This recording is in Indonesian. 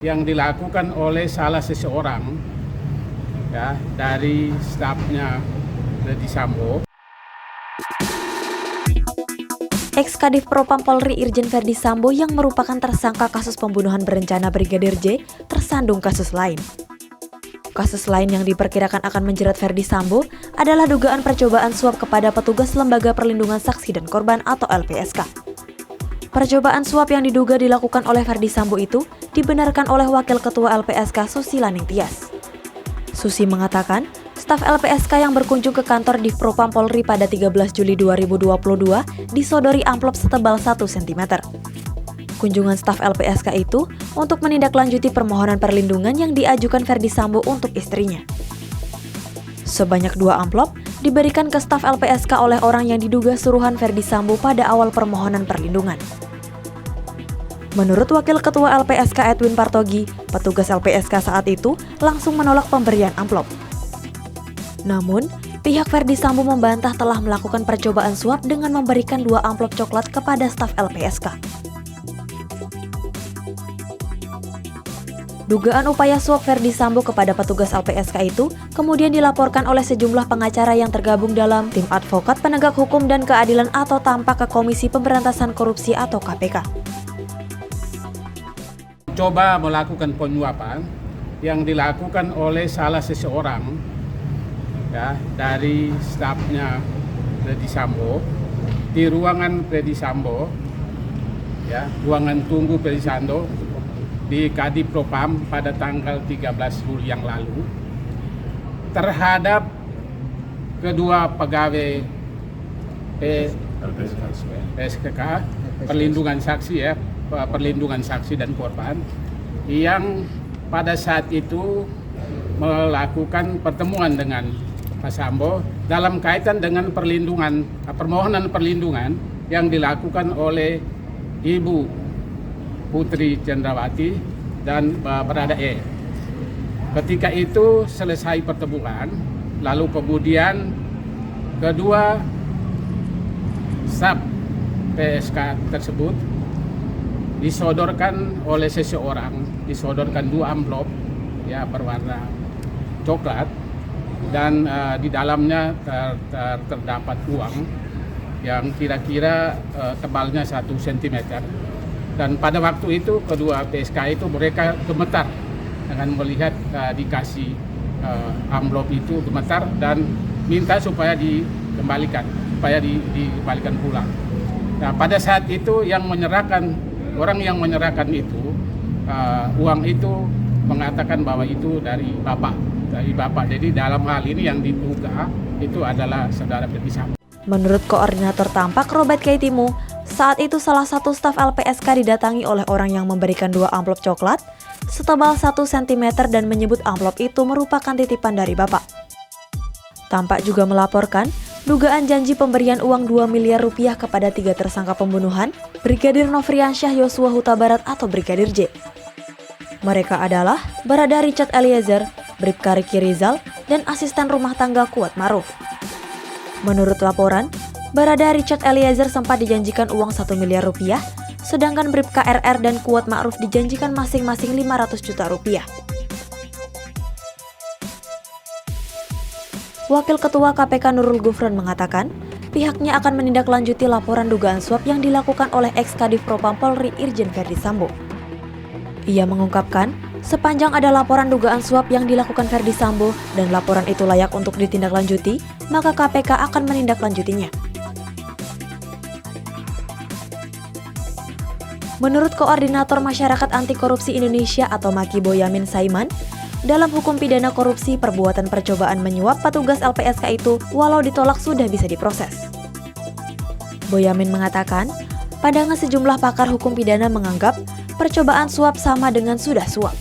yang dilakukan oleh salah seseorang ya dari stafnya Ferdy Sambo. Ex-Kadif Propam Polri Irjen Ferdy Sambo yang merupakan tersangka kasus pembunuhan berencana Brigadir J tersandung kasus lain. Kasus lain yang diperkirakan akan menjerat Ferdy Sambo adalah dugaan percobaan suap kepada petugas Lembaga Perlindungan Saksi dan Korban atau LPSK. Percobaan suap yang diduga dilakukan oleh Ferdy Sambo itu dibenarkan oleh Wakil Ketua LPSK Susila Ningtyas. Susi mengatakan, staf LPSK yang berkunjung ke kantor di Propam Polri pada 13 Juli 2022 disodori amplop setebal 1 cm. Kunjungan staf LPSK itu untuk menindaklanjuti permohonan perlindungan yang diajukan Ferdy Sambo untuk istrinya. Sebanyak 2 amplop diberikan ke staf LPSK oleh orang yang diduga suruhan Ferdy Sambo pada awal permohonan perlindungan. Menurut Wakil Ketua LPSK Edwin Partogi, petugas LPSK saat itu langsung menolak pemberian amplop. Namun, pihak Ferdy Sambo membantah telah melakukan percobaan suap dengan memberikan 2 amplop coklat kepada staf LPSK. Dugaan upaya suap Ferdy Sambo kepada petugas LPSK itu kemudian dilaporkan oleh sejumlah pengacara yang tergabung dalam Tim Advokat Penegak Hukum dan Keadilan atau TAMPA ke Komisi Pemberantasan Korupsi atau KPK. Coba melakukan penyuapan yang dilakukan oleh salah seseorang ya dari stafnya Ferdy Sambo di ruangan Ferdy Sambo, ya ruangan tunggu Ferdy Sambo di Kadif Propam pada tanggal 13 Juli yang lalu terhadap kedua pegawai PSKK perlindungan saksi ya, perlindungan saksi dan korban yang pada saat itu melakukan pertemuan dengan Pak Sambo dalam kaitan dengan permohonan perlindungan yang dilakukan oleh Ibu Putri Cendrawati dan Barada E. Ketika itu selesai pertemuan, lalu kemudian kedua staf PSK tersebut disodorkan oleh seseorang, disodorkan 2 amplop ya berwarna coklat dan di dalamnya terdapat uang yang kira-kira tebalnya 1 cm. Dan pada waktu itu kedua PSK itu mereka gemetar dengan melihat dikasih amplop itu, gemetar dan minta supaya dikembalikan pulang. Nah, pada saat itu orang yang menyerahkan itu uang itu mengatakan bahwa itu dari Bapak. Jadi dalam hal ini yang diduga itu adalah saudara Ferdy Sambo. Menurut Koordinator Tampak Robert Keitimu, saat itu salah satu staf LPSK didatangi oleh orang yang memberikan 2 amplop coklat setebal 1 cm dan menyebut amplop itu merupakan titipan dari Bapak. Tampak juga melaporkan dugaan janji pemberian uang 2 miliar rupiah kepada 3 tersangka pembunuhan Brigadir Nofriansyah Yosua Huta Barat atau Brigadir J. Mereka adalah Barada Richard Eliezer, Bribka Riki Rizal, dan asisten rumah tangga Kuat Ma'ruf. Menurut laporan, Barada Richard Eliezer sempat dijanjikan uang 1 miliar rupiah, sedangkan Bribka RR dan Kuat Ma'ruf dijanjikan masing-masing 500 juta rupiah. Wakil Ketua KPK Nurul Gufron mengatakan, pihaknya akan menindaklanjuti laporan dugaan suap yang dilakukan oleh ex-Kadif Propam Polri Irjen Ferdy Sambo. Ia mengungkapkan, sepanjang ada laporan dugaan suap yang dilakukan Ferdy Sambo dan laporan itu layak untuk ditindaklanjuti, maka KPK akan menindaklanjutinya. Menurut Koordinator Masyarakat Anti Korupsi Indonesia atau MAKI Boyamin Saiman, dalam hukum pidana korupsi perbuatan percobaan menyuap petugas LPSK itu walau ditolak sudah bisa diproses. Boyamin mengatakan, pandangan sejumlah pakar hukum pidana menganggap percobaan suap sama dengan sudah suap.